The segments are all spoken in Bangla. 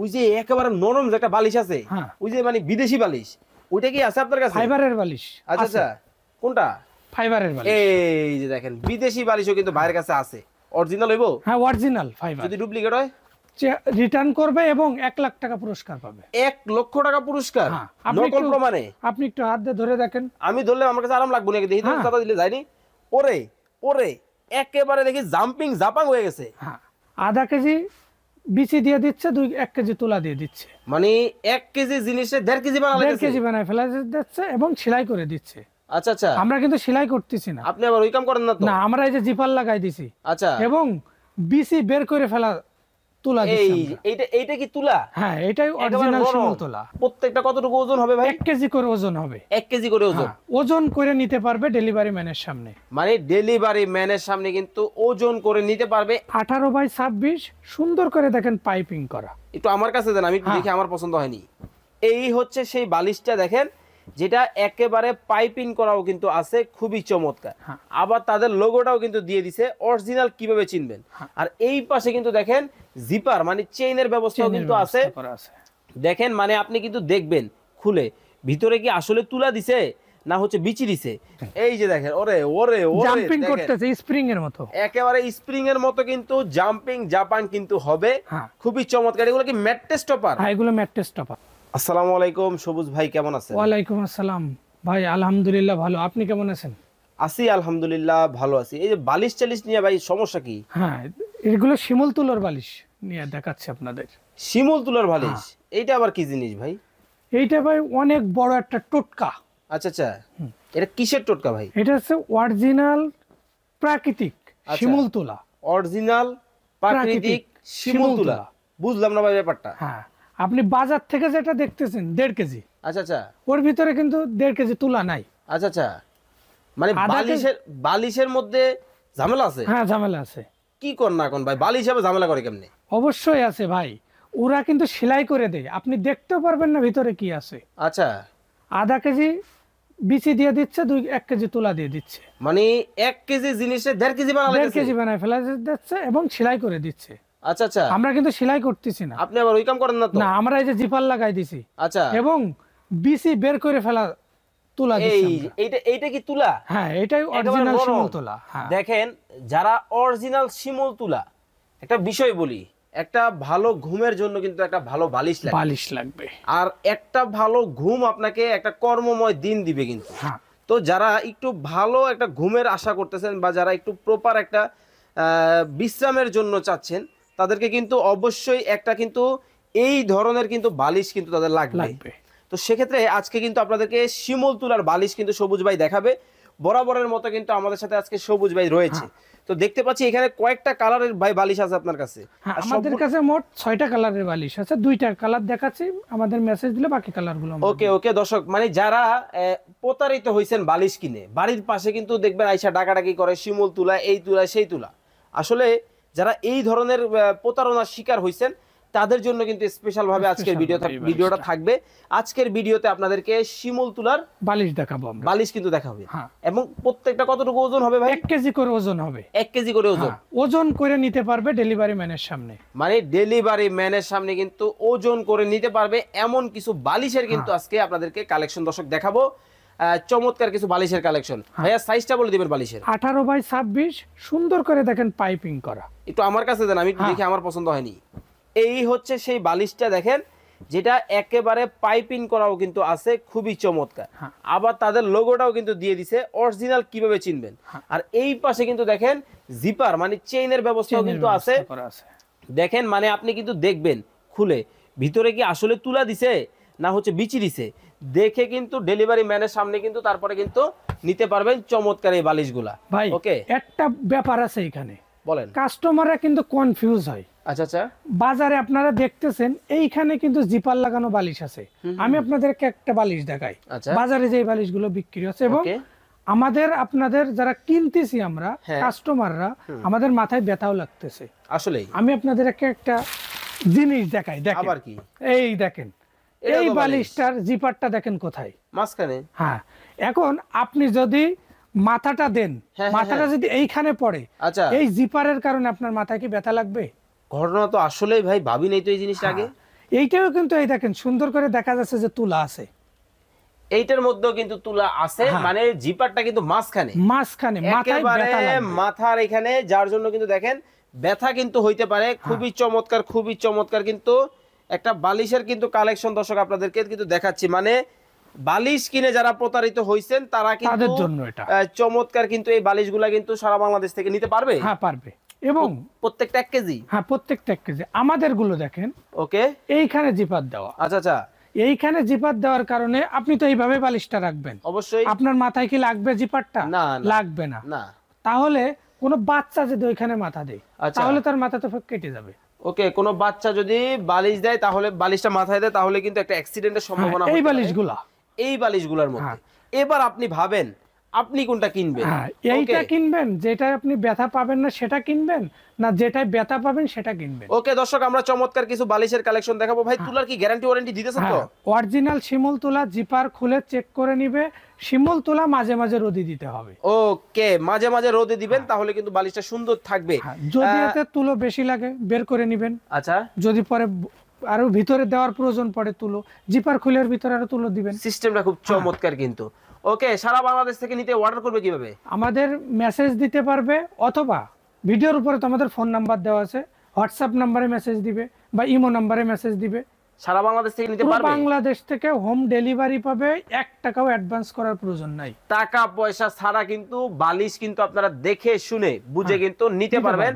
ওই যে একেবারে নরম যে একটা বালিশ আছে, ওই যে মানে বিদেশি বালিশ, ওইটা কি আছে আপনার কাছে? ফাইবারের বালিশ। আচ্ছা আচ্ছা, কোনটা? ফাইবারের বালিশ। এই যে দেখেন বিদেশি বালিশও কিন্তু ভাইয়ের কাছে আছে। অরিজিনাল হইবো? হ্যাঁ অরিজিনাল ফাইবার। যদি ডুপ্লিকেট হয় রিটার্ন করবে এবং 1 লাখ টাকা পুরস্কার পাবে। 1 লক্ষ টাকা পুরস্কার নকল প্রমাণে? আপনি একটু হাত দিয়ে ধরে দেখেন। আমি ধরলে আমার কাছে আরাম লাগবে নাকি? দেখি তো দাদা দিলে যায়নি। ওরে ওরে একেবারে দেখি জাম্পিং জাপাং হয়ে গেছে। হ্যাঁ, আধা কেজি বিচি দিয়ে দিচ্ছে, 1 কেজি তুলা দিয়ে দিচ্ছে। মানে 1 কেজি জিনিসে 1.5 কেজি বানায় 1.5 কেজি বানায় ফেলা দিচ্ছে এবং সেলাই করে দিচ্ছে। আচ্ছা আচ্ছা, আমরা কিন্তু সেলাই করতেছি না। আপনি আবার ওই কাম করেন না তো? না, আমরা এই যে জিপার লাগাই দিছি। আচ্ছা, এবং বিচি বের করে ফেলা তুলা দিচ্ছি। এইটা কি তুলা? হ্যাঁ, এটাই অরিজিনাল শিমুল তুলা। প্রত্যেকটা কতটুকু ওজন হবে ভাই? 1 কেজি করে ওজন হবে। 1 কেজি করে ওজন? ওজন করে নিতে পারবে ডেলিভারি ম্যানের সামনে। মানে ডেলিভারি ম্যানের সামনে কিন্তু ওজন করে নিতে পারবে। 18x26 সুন্দর করে দেখেন পাইপিং করা। একটু আমার কাছে দেন, আমি দেখি, আমার পছন্দ হয়নি। এই হচ্ছে সেই বালিশটা দেখেন, যেটা একেবারে পাইপিং করাও কিন্তু আছে, খুবই চমৎকার। আবার তাদের লোগোটাও কিন্তু দিয়ে দিছে। অরিজিনাল কিভাবে চিনবেন? আর এই পাশে কিন্তু দেখেন জিপার মানে চেইনের ব্যবস্থাও কিন্তু আছে। দেখেন মানে আপনি কিন্তু দেখবেন খুলে ভিতরে কি আসলে তুলা দিছে না হচ্ছে বিচি দিছে। এই যে দেখেন, ওরে ওরে ওরে জাম্পিং করতেছে স্প্রিং এর মতো, একেবারে স্প্রিং এর মতো কিন্তু জাম্পিং জাপান কিন্তু হবে। খুবই চমৎকার। এগুলো কি ম্যাট্রেস টপার? হ্যাঁ, এগুলো ম্যাট্রেস টপার। আসসালামু আলাইকুম সবুজ ভাই, কেমন আছেন? ওয়ালাইকুম আসসালাম ভাই, আলহামদুলিল্লাহ ভালো। আপনি কেমন আছেন? আছি আলহামদুলিল্লাহ ভালো আছি। এই যে বালিশ চালিশ নিয়ে ভাই সমস্যা কি? হ্যাঁ, এগুলো শিমুল তুলার বালিশ নিয়ে দেখাচ্ছি আপনাদের। শিমুল তুলার বালিশ? এইটা আবার কি জিনিস ভাই? এইটা ভাই অনেক বড় একটা টোটকা। আচ্ছা আচ্ছা, এটা কিসের টোটকা ভাই? এটা হচ্ছে অরিজিনাল প্রাকৃতিক শিমুল তুলা। অরিজিনাল প্রাকৃতিক শিমুল তুলা? বুঝলাম না ভাই ব্যাপারটা। হ্যাঁ, আপনি বাজার থেকে যেটা দেখতেছেন 1.5 কেজি, আচ্ছা আচ্ছা, ওর ভিতরে কিন্তু 1.5 কেজি তুলা নাই। আচ্ছা আচ্ছা, মানে বালিশের মধ্যে ঝামেলা আছে? হ্যাঁ, ঝামেলা আছে। কি কর না কোন ভাই, বালিশ হবে ঝামেলা করে কেমনে? অবশ্যই আছে ভাই, ওরা কিন্তু সেলাই করে দেয়, আপনি দেখতেও পারবেন না ভিতরে কি আছে। আচ্ছা, আধা কেজি বিচি দিয়ে দিচ্ছে, 1 কেজি তুলা দিয়ে দিচ্ছে। মানে 1 কেজি জিনিসে 1.5 কেজি বানায় 1.5 কেজি বানায় ফেলা দিচ্ছে এবং সেলাই করে দিচ্ছে। আচ্ছা আচ্ছা, আমরা কিন্তু সেলাই করতেছি না। আপনি আবার ওই কাম করেন না তো? না, আমরা এই যে জিপার লাগাই দিছি। আচ্ছা, এবং বিচি বের করে ফেলা তুলা দিচ্ছি। এইটা কি তুলা? হ্যাঁ, এটাই অরিজিনাল শিমুল তুলা। দেখেন, যারা অরিজিনাল শিমুল তুলা, একটা বিষয় বলি, একটা ভালো ঘুমের জন্য কিন্তু একটা ভালো বালিশ লাগবে। আর একটা ভালো ঘুম আপনাকে একটা কর্মময় দিন দিবে কিন্তু। তো যারা একটু ভালো একটা ঘুমের আশা করতেছেন বা যারা একটু প্রপার একটা বিশ্রামের জন্য চাচ্ছেন, তাদেরকে কিন্তু অবশ্যই একটা কিন্তু এই ধরনের কিন্তু বালিশ কিন্তু তাদের লাগবে। তো সেক্ষেত্রে আজকে কিন্তু আপনাদেরকে শিমুল তুলার বালিশ কিন্তু সবুজ ভাই দেখাবে। বরাবরের মতো কিন্তু আমাদের সাথে আজকে সবুজ ভাই রয়েছে। তো দেখতে পাচ্ছি এখানে কয়েকটা কালারের ভাই বালিশ আছে আপনার কাছে। আমাদের কাছে মোট 6টা কালারের বালিশ আছে, 2টা কালার দেখাচ্ছি, আমাদের মেসেজ দিলে বাকি কালারগুলো। ওকে ওকে দর্শক, মানে যারা প্রতারিত হইছেন বালিশ কিনে, বাড়ির পাশে কিন্তু দেখবেন আইসা ডাকাডাকি করে শিমুল তুলা, এই তুলা সেই তুলা। আসলে যারা এই ধরনের প্রতারণার শিকার হইছেন, তাদের জন্য কিন্তু স্পেশাল ভাবে আজকের ভিডিওটা থাকবে। আজকের ভিডিওতে আপনাদেরকে শিমুল তুলার বালিশ দেখাবো, বালিশ কিন্তু দেখাবে। এবং প্রত্যেকটা কতটুকু ওজন হবে ভাই? 1 কেজি করে ওজন হবে। 1 কেজি করে ওজন? ওজন করে নিতে পারবে ডেলিভারি ম্যানের সামনে। মানে ডেলিভারি ম্যানের সামনে কিন্তু ওজন করে নিতে পারবে এমন কিছু বালিশের কিন্তু আজকে আপনাদেরকে কালেকশন দর্শক দেখাবো। চমৎকার কিছু বালিশের কালেকশন। ভাইয়া সাইজটা বলে দিবেন বালিশের। 18x26 সুন্দর করে দেখেন পাইপিং করা। একটু আমার কাছে দেন, আমি দেখি, আমার পছন্দ হয়নি। এই হচ্ছে সেই বালিশটা দেখেন, যেটা একেবারে পাইপিং করাও কিন্তু আছে, খুবই চমৎকার। আবার তাদের লোগোটাও কিন্তু দিয়ে দিছে। অরিজিনাল কিভাবে চিনবেন? আর এই পাশে কিন্তু দেখেন জিপার মানে চেইনের ব্যবস্থাও কিন্তু আছে। দেখেন মানে আপনি কিন্তু দেখবেন খুলে ভিতরে কি আসলে তুলা দিছে না হচ্ছে বিচি দিছে, দেখে কিন্তু ডেলিভারি ম্যানের সামনে কিন্তু তারপরে কিন্তু নিতে পারবেন চমৎকার এই বালিশগুলা। ভাই ওকে, একটা ব্যাপার আছে এখানে, বলেন। কাস্টমাররা কিন্তু কনফিউজ হয়। আচ্ছা আচ্ছা, বাজারে আপনারা দেখতেছেন এইখানে কিন্তু জিপার লাগানো বালিশ আছে। আমি আপনাদেরকে একটা বালিশ দেখাই, বাজারে যে বালিশগুলো বিক্রি হচ্ছে। এবং আমাদের আপনাদের যারা কিনতেছি আমরা কাস্টমাররা, আমাদের মাথায় ব্যথাও লাগতেছে আসলে। আমি আপনাদেরকে একটা জিনিস দেখাই, দেখেন। আবার কি? এই দেখেন, এই বালিশটার জিপারটা দেখেন কোথায়? মাঝখানে। হ্যাঁ, এখন আপনি যদি মাথাটা দেন, মাথাটা যদি এইখানে পড়ে, এই জিপারের কারণে আপনার মাথায় কি ব্যথা লাগবে? ঘটনা তো আসলেই ভাই ভাবি নাই তো এই জিনিসটা আগে। এইটাও কিন্তু এই দেখেন সুন্দর করে দেখা যাচ্ছে যে তুলা আছে, এইটার মধ্যেও কিন্তু তুলা আছে, মানে জিপারটা কিন্তু মাঝখানে মাথার এখানে, যার জন্য কিন্তু দেখেন ব্যথা কিন্তু হইতে পারে। খুবই চমৎকার কিন্তু একটা বালিশের কিন্তু কালেকশন দর্শক আপনাদেরকে কিন্তু দেখাচ্ছি। মানে বালিশ কিনে যারা প্রতারিত হইছেন তারা কিন্তু চমৎকার কিন্তু এই বালিশগুলা কিন্তু সারা বাংলাদেশ থেকে নিতে পারবে। হ্যাঁ পারবে, এবং প্রত্যেকটা 1 কেজি। হ্যাঁ প্রত্যেকটা 1 কেজি। আমাদের গুলো দেখেন ওকে, এইখানে জিপার দেওয়া। আচ্ছা, এইখানে জিপার দেওয়ার কারণে আপনি তো এইভাবে বালিশটা রাখবেন, অবশ্যই আপনার মাথায় কি লাগবে জিপারটা? না, লাগবে না। তাহলে কোনো বাচ্চা যদি ওইখানে মাথা দেয় তাহলে তার মাথা তো কেটে যাবে। ওকে, কোনো বাচ্চা যদি বালিশ দেয় তাহলে বালিশটা মাথায় দেয় তাহলে কিন্তু একটা অ্যাক্সিডেন্টের সম্ভাবনা এই বালিশগুলোর মধ্যে। এবার আপনি ভাবেন আপনি কোনটা কিনবেন? এইটা কিনবেন যেটা আপনি ব্যথা পাবেন না সেটা কিনবেন, না যেটাই ব্যথা পাবেন সেটা কিনবেন। ওকে দর্শক, আমরা চমৎকার কিছু বালিশের কালেকশন দেখাবো। ভাই তুলার কি গ্যারান্টি ওয়ারেন্টি দিতেছেন তো? অরিজিনাল শিমুল তুলা, জিপার খুলে চেক করে নিবে। শিমুল তুলা মাঝে মাঝে রোদে দিতে হবে। ওকে, মাঝে মাঝে রোদে দিবেন তাহলে কিন্তু বালিশটা সুন্দর থাকবে। যদি এতে তুলো বেশি লাগে বের করে নিবেন। আচ্ছা, যদি পরে আরো ভিতরে দেওয়ার প্রয়োজন পড়ে তুলো, জিপার খুলের ভিতরে আরো তুলো দিবেন। সিস্টেমটা খুব চমৎকার কিন্তু। ওকে, সারা বাংলাদেশ থেকে নিতে অর্ডার করবে কিভাবে? আমাদের মেসেজ দিতে পারবে, অথবা ভিডিওর উপরে তো আমাদের ফোন নাম্বার দেওয়া আছে, হোয়াটসঅ্যাপ নাম্বারে মেসেজ দিবে বা ইমো নাম্বারে মেসেজ দিবে। সারা বাংলাদেশ থেকে নিতে পারবে। বাংলাদেশ থেকে হোম ডেলিভারি পাবে, 1 টাকাও অ্যাডভান্স করার প্রয়োজন নাই। টাকা পয়সা ছাড়া কিন্তু বালিশ কিন্তু আপনারা দেখে শুনে বুঝে কিন্তু নিতে পারবেন।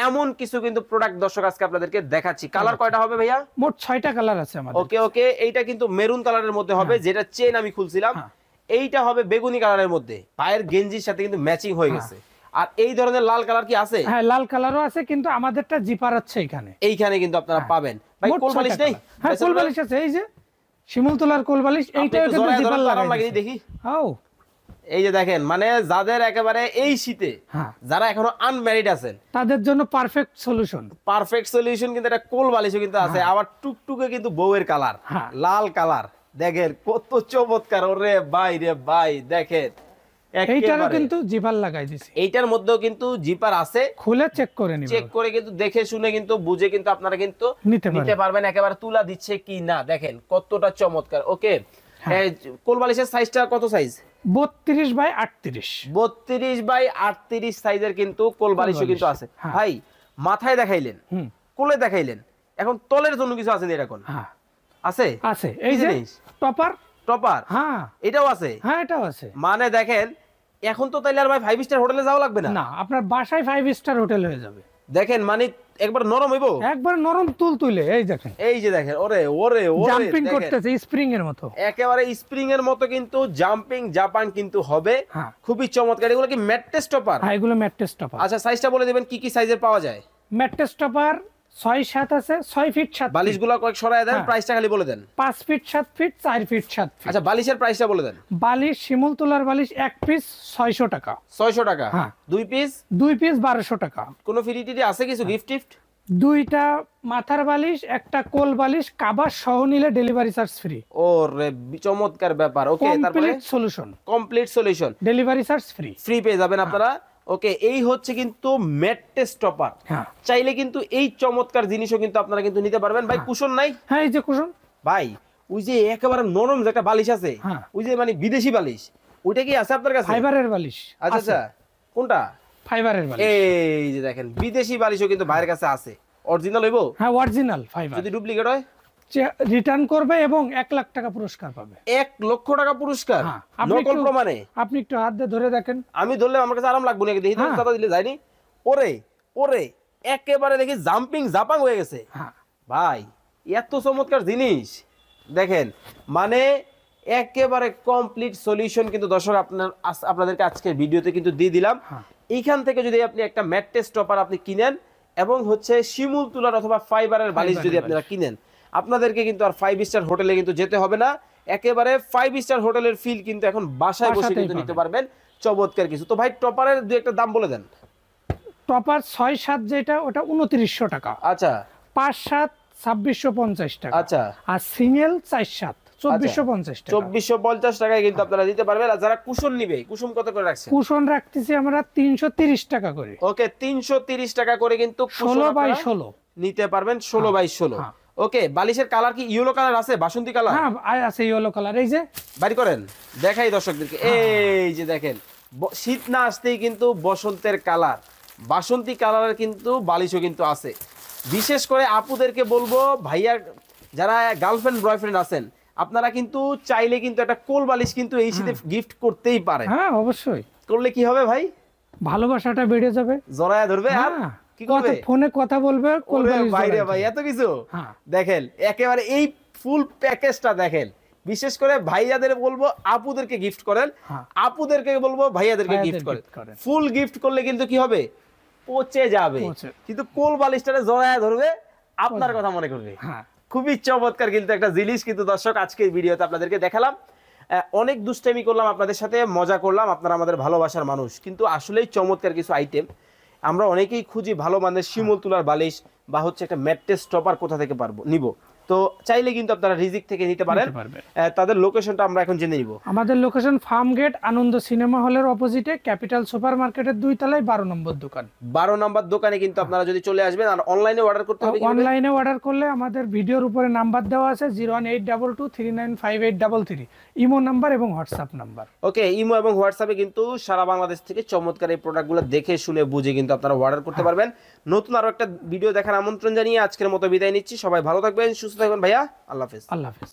এমন কিছু কিন্তু প্রোডাক্ট দর্শক আজকে আপনাদেরকে দেখাচ্ছি। কালার কয়টা হবে ভাইয়া? মোট 6টা কালার আছে আমাদের। ওকে, এইটা কিন্তু মেরুন কালারের মধ্যে হবে, যেটা চেন আমি খুলছিলাম। এইটা হবে বেগুনি কালারের মধ্যে, পায়ের গেঞ্জির সাথে কিন্তু ম্যাচিং হয়ে গেছে। আর এই ধরনের লাল কালার কি আছে? হ্যাঁ, লাল কালারও আছে, কিন্তু আমাদেরটা জিপার আছে এইখানে কিন্তু আপনারা পাবেন। ভাই কোল বালিশ নেই? হ্যাঁ, কোল বালিশ আছে, এই যে শিমুল তুলার কোল বালিশ। এইটাও কিন্তু জিপার লাগাই দেখি। এই যে দেখেন, মানে যাদের একেবারে এই শীতে যারা এখনো আনম্যারিড আছেন তাদের জন্য পারফেক্ট সলিউশন কিন্তু এটা কোল বালিশও কিন্তু আছে। আবার টুকটুকে কিন্তু বউয়ের কালার, লাল কালার, দেখেন কত চমৎকার। ওরে ভাই রে ভাই, দেখেন এইটারও কিন্তু জিপার লাগাই দিছি। এইটার মধ্যেও কিন্তু জিপার আছে, খুলে চেক করে কিন্তু দেখে শুনে কিন্তু বুঝে কিন্তু আপনারা কিন্তু নিতে পারবেন একেবারে তুলা দিচ্ছে কি না। দেখেন কতটা চমৎকার। ওকে, কোল বালিশের সাইজটা কত সাইজ? 32 বাই 38। 32 বাই 38 সাইজের কিন্তু কোল বালিশও কিন্তু আছে। ভাই মাথায় দেখাইলেন, কোলে দেখাইলেন, এখন তলের জন্য কিছু আছে এরকম? আছে। এই যে টপার, এটাও আছে। এটাও আছে। মানে দেখেন এখন তো তাইলে আর ভাই 5 স্টার হোটেলে যাওয়া লাগবে না, আপনার বাসায় 5 স্টার হোটেল হয়ে যাবে। দেখেন মানে একবার নরম হইবো, একবার নরম তুলতুলে। এই দেখেন, এই যে দেখেন, ওরে জাম্পিং করতেছে স্প্রিং এর মতো, একেবারে স্প্রিং এর মতো কিন্তু জাম্পিং জাপান কিন্তু হবে। খুবই চমৎকার। এগুলো কি ম্যাট্রেস টপার? এগুলো ম্যাট্রেস টপার। আচ্ছা, সাইজটা বলে দিবেন কি কি সাইজের পাওয়া যায়? ম্যাট্রেস টপার 6-7 আছে, 6 ফিট 7। বালিশগুলো কয়েক সরায় দেন, প্রাইসটা খালি বলে দেন। 5 ফিট 7 ফিট 4 ফিট 7 ফিট। আচ্ছা, বালিশের প্রাইসটা বলে দেন। বালিশ শিমুল তুলার বালিশ 1 পিস 600 টাকা। 600 টাকা। 2 পিস 1200 টাকা। কোনো ফ্রি টিটি আছে কিছু গিফট? 2টা মাথার বালিশ, একটা কোল বালিশ, কভার সহ নিলে ডেলিভারি চার্জ ফ্রি। ওরে চমৎকার ব্যাপার। ওকে, তারপরে complete solution, delivery charge free পেয়ে যাবেন আপনারা। ওকে, এই হচ্ছে কিন্তু ম্যাট্রেস টপার। চাইলে কিন্তু এই চমৎকার জিনিসও কিন্তু আপনারা কিন্তু নিতে পারবেন। ভাই কুশন নাই? এই যে কুশন ভাই, ওই যে একেবারে নরম যে একটা বালিশ আছে, ওই যে মানে বিদেশি বালিশ, ওইটা কি আছে আপনার কাছে? ফাইবারের বালিশ। আচ্ছা, কোনটা? ফাইবারের বালিশ। এই যে দেখেন, বিদেশি বালিশও কিন্তু ভাইয়ের কাছে আছে। অরিজিনাল হইবো? Original fibre. যদি ডুপ্লিকেট হয় রিটার্ন করবে এবং 1 লাখ টাকা পুরস্কার পাবে। 1 লক্ষ টাকা পুরস্কার নকল প্রমাণে? আপনি একটু হাত দিয়ে ধরে দেখেন। আমি ধরলে আমার কাছে আরাম লাগবে নাকি? দেখি তো, দাদা দিলে যায়নি। ওরে একেবারে দেখি জাম্পিং জাপাং হয়ে গেছে। ভাই এত চমৎকার জিনিস দেখেন, মানে একেবারে কমপ্লিট সলিউশন কিন্তু দর্শক আপনাদেরকে আজকের ভিডিওতে কিন্তু দিয়ে দিলাম। এইখান থেকে যদি আপনি একটা ম্যাট্রেস টপার আপনি কিনেন এবং হচ্ছে শিমুল তুলার অথবা ফাইবারের বালিশ যদি আপনারা কিনেন, আপনাদেরকে কিন্তু আর 5 স্টার হোটেলে কিন্তু যেতে হবে না। একেবারে 5 স্টার হোটেলের ফিল কিন্তু এখন বাসায় বসে কিন্তু নিতে পারবেন। চমৎকার কিছু। তো ভাই টপারের দুই একটা দাম বলে দেন। টপার 6-7 যেটা, ওটা 2900 টাকা। আচ্ছা। 5-7 2650 টাকা। আচ্ছা। আর সিঙ্গেল 4-7 2450 টাকা। 2450 টাকায় কিন্তু আপনারা দিতে পারবেন। আর যারা কুশন নিবে, কুশন কত করে রাখছেন? কুশন রাখতেছি আমরা 330 টাকা করে। ওকে, 330 টাকা করে কিন্তু 16 বাই 16 নিতে পারবেন। 16 বাই 16। ওকে, বালিশের কালার কি ইয়েলো কালার আছে, বাসন্তী কালার? হ্যাঁ আছে ইয়েলো কালার, এই যে বাড়ি করেন দেখাই দর্শকদেরকে, এই যে দেখেন শীত না আসতেই কিন্তু বসন্তের কালার, বাসন্তী কালারের কিন্তু বালিশও কিন্তু আছে। বিশেষ করে আপুদেরকে বলবো, ভাইয়া যারা গার্লফ্রেন্ড বয়ফ্রেন্ড আছেন, আপনারা কিন্তু চাইলে কিন্তু একটা কোল বালিশ কিন্তু এই শীতে গিফট করতেই পারেন। হ্যাঁ অবশ্যই, করলে কি হবে ভাই? ভালোবাসাটা বেড়ে যাবে, জড়ায়া ধরবে আর কি করবে, ফোনে কথা বলবে, কোল বালিশ বাইরে ভাই এত কিছু। দেখেন একেবারে এই ফুল প্যাকেজটা দেখেন। বিশেষ করে ভাইয়াদের বলবো আপুদেরকে গিফট করেন, আপুদেরকে বলবো ভাইয়াদেরকে গিফট করেন। ফুল গিফট করলে কিন্তু কি হবে, পচে যাবে, কিন্তু কোল বালিশটারে জড়ায়া ধরবে, আপনার কথা মনে করবে। খুবই চমৎকার কিন্তু একটা জিনিস কিন্তু দর্শক আজকের ভিডিওতে আপনাদেরকে দেখালাম। অনেক দুষ্টামি করলাম আপনাদের সাথে, মজা করলাম, আপনারা আমাদের ভালোবাসার মানুষ, কিন্তু আসলেই চমৎকার কিছু আইটেম। আমরা অনেকেই খুঁজি ভালো মানের শিমুল তুলার বালিশ বা হচ্ছে একটা ম্যাট্রেস টপার কোথা থেকে নিব, তো চাইলে কিন্তু আপনারা রিজিক থেকে নিতে পারেন। তাদের লোকেশনটা আমরা এখন জেনে নিব। আমাদের লোকেশন ফার্ম গেট, আনন্দ সিনেমা হলের অপোজিটে, ক্যাপিটাল সুপার মার্কেটের 2 তলায় 12 নম্বর দোকান। 12 নম্বর দোকানে কিন্তু আপনারা যদি চলে আসবেন। আর অনলাইনে অর্ডার করতে হবে, অনলাইনে অর্ডার করলে আমাদের ভিডিওর উপরে নাম্বার দেওয়া আছে 01822395833, ইমো নাম্বার এবং হোয়াটসঅ্যাপ নাম্বার। ওকে, ইমো এবং হোয়াটসঅ্যাপে কিন্তু সারা বাংলাদেশ থেকে চমৎকার এই প্রোডাক্টগুলো দেখে শুনে বুঝে কিন্তু আপনারা অর্ডার করতে পারবেন। নতুন আরো একটা ভিডিও দেখার আমন্ত্রণ জানিয়ে আজকের মতো বিদায় নিচ্ছি। সবাই ভালো থাকবেন, সুস্থ থাকবেন ভাইয়া, আল্লাহ হাফেজ। আল্লাহ হাফেজ।